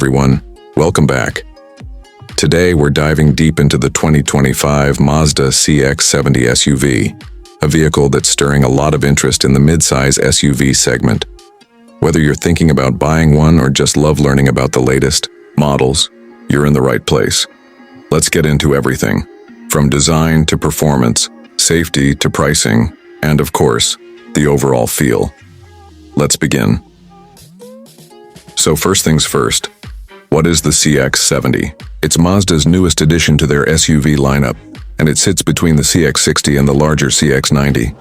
everyone, welcome back. Today we're diving deep into the 2025 Mazda CX-70 SUV, a vehicle that's stirring a lot of interest in the midsize SUV segment. Whether you're thinking about buying one or just love learning about the latest models, you're in the right place. Let's get into everything, from design to performance, safety to pricing, and of course, the overall feel. Let's begin. So first things first, what is the CX-70? It's Mazda's newest addition to their SUV lineup, and it sits between the CX-60 and the larger CX-90.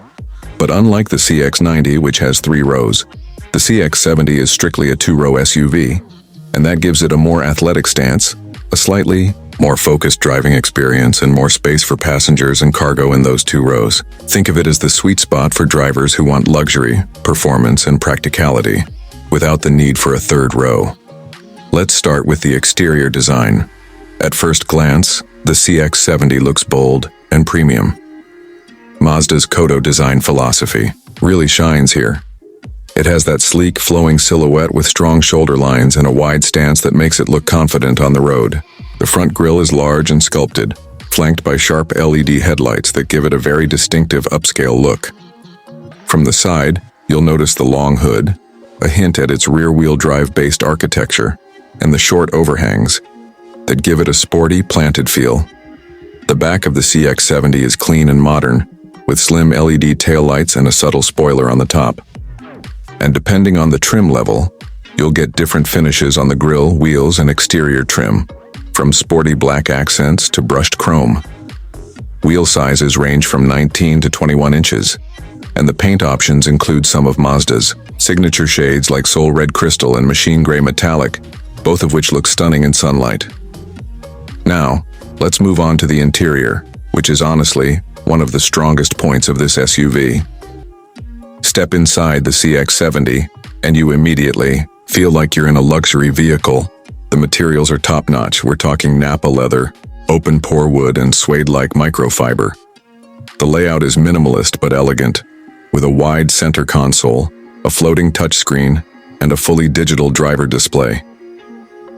But unlike the CX-90, which has 3 rows, the CX-70 is strictly a 2-row SUV, and that gives it a more athletic stance, a slightly more focused driving experience, and more space for passengers and cargo in those 2 rows. Think of it as the sweet spot for drivers who want luxury, performance, and practicality, without the need for a 3rd row. Let's start with the exterior design. At first glance, the CX-70 looks bold and premium. Mazda's Kodo design philosophy really shines here. It has that sleek, flowing silhouette with strong shoulder lines and a wide stance that makes it look confident on the road. The front grille is large and sculpted, flanked by sharp LED headlights that give it a very distinctive upscale look. From the side, you'll notice the long hood, a hint at its rear-wheel drive-based architecture, and the short overhangs that give it a sporty, planted feel. The back of the CX-70 is clean and modern, with slim LED taillights and a subtle spoiler on the top. And depending on the trim level, you'll get different finishes on the grille, wheels, and exterior trim, from sporty black accents to brushed chrome. Wheel sizes range from 19 to 21 inches, and the paint options include some of Mazda's signature shades like Soul Red Crystal and Machine Gray Metallic, both of which look stunning in sunlight. Now, let's move on to the interior, which is honestly one of the strongest points of this SUV. Step inside the CX-70, and you immediately feel like you're in a luxury vehicle. The materials are top-notch. We're talking Nappa leather, open-pore wood, and suede-like microfiber. The layout is minimalist but elegant, with a wide center console, a floating touchscreen, and a fully digital driver display.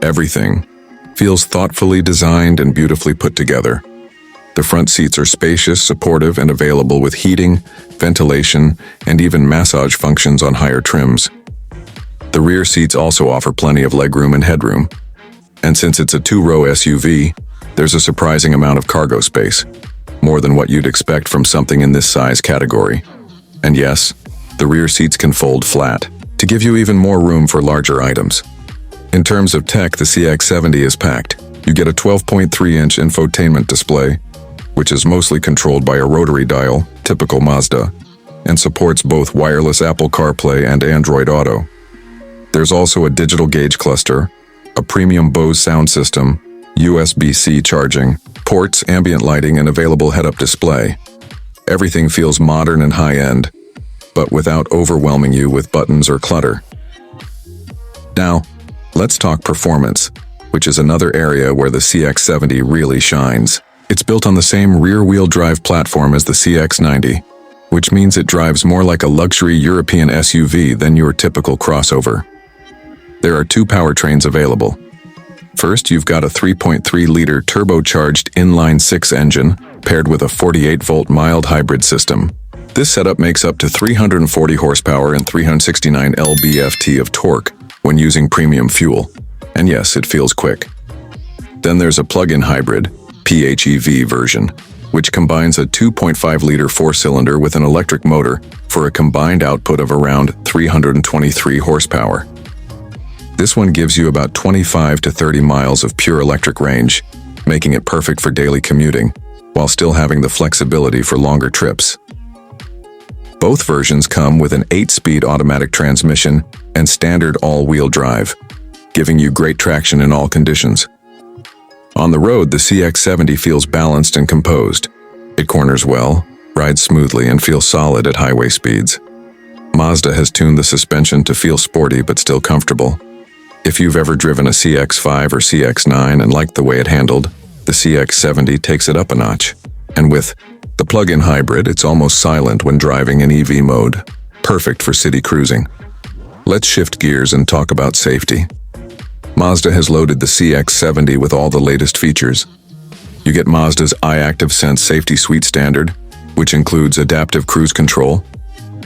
Everything feels thoughtfully designed and beautifully put together. The front seats are spacious, supportive, and available with heating, ventilation, and even massage functions on higher trims. The rear seats also offer plenty of legroom and headroom. And since it's a 2-row SUV, there's a surprising amount of cargo space, more than what you'd expect from something in this size category. And yes, the rear seats can fold flat, to give you even more room for larger items. In terms of tech, the CX-70 is packed. You get a 12.3-inch infotainment display, which is mostly controlled by a rotary dial, typical Mazda, and supports both wireless Apple CarPlay and Android Auto. There's also a digital gauge cluster, a premium Bose sound system, USB-C charging, ports, ambient lighting, and available head-up display. Everything feels modern and high-end, but without overwhelming you with buttons or clutter. Now, let's talk performance, which is another area where the CX-70 really shines. It's built on the same rear-wheel drive platform as the CX-90, which means it drives more like a luxury European SUV than your typical crossover. There are 2 powertrains available. First, you've got a 3.3-liter turbocharged inline-6 engine paired with a 48-volt mild hybrid system. This setup makes up to 340 horsepower and 369 lb-ft of torque when using premium fuel. And yes, it feels quick. Then there's a plug-in hybrid, PHEV version, which combines a 2.5-liter 4-cylinder with an electric motor for a combined output of around 323 horsepower. This one gives you about 25 to 30 miles of pure electric range, making it perfect for daily commuting, while still having the flexibility for longer trips. Both versions come with an 8-speed automatic transmission and standard all-wheel drive, giving you great traction in all conditions. On the road, the CX-70 feels balanced and composed. It corners well, rides smoothly, and feels solid at highway speeds. Mazda has tuned the suspension to feel sporty but still comfortable. If you've ever driven a CX-5 or CX-9 and liked the way it handled, the CX-70 takes it up a notch. And with the plug-in hybrid, it's almost silent when driving in EV mode, perfect for city cruising. Let's shift gears and talk about safety. Mazda has loaded the CX-70 with all the latest features. You get Mazda's iActive Sense Safety Suite Standard, which includes adaptive cruise control,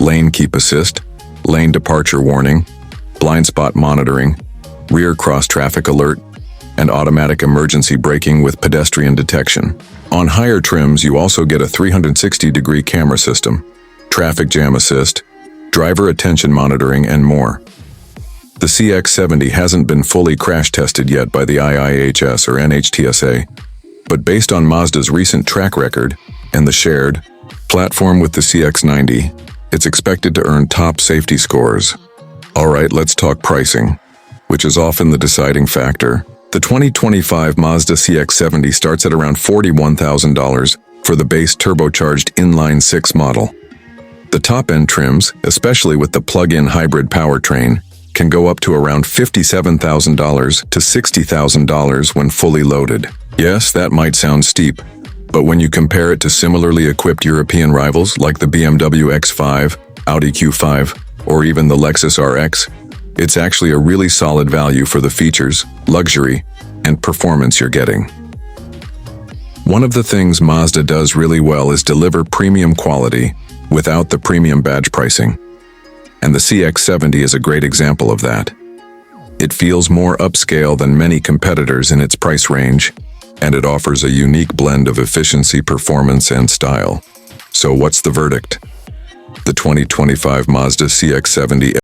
lane keep assist, lane departure warning, blind spot monitoring, rear cross-traffic alert, and automatic emergency braking with pedestrian detection. On higher trims, you also get a 360-degree camera system, traffic jam assist, driver attention monitoring, and more. The CX-70 hasn't been fully crash tested yet by the IIHS or NHTSA, but based on Mazda's recent track record and the shared platform with the CX-90, it's expected to earn top safety scores. Alright, let's talk pricing, which is often the deciding factor. The 2025 Mazda CX-70 starts at around $41,000 for the base turbocharged inline-6 model. The top-end trims, especially with the plug-in hybrid powertrain, can go up to around $57,000 to $60,000 when fully loaded. Yes, that might sound steep, but when you compare it to similarly equipped European rivals like the BMW X5, Audi Q5, or even the Lexus RX, it's actually a really solid value for the features, luxury, and performance you're getting. One of the things Mazda does really well is deliver premium quality without the premium badge pricing. And the CX-70 is a great example of that. It feels more upscale than many competitors in its price range, and it offers a unique blend of efficiency, performance, and style. So what's the verdict? The 2025 Mazda CX-70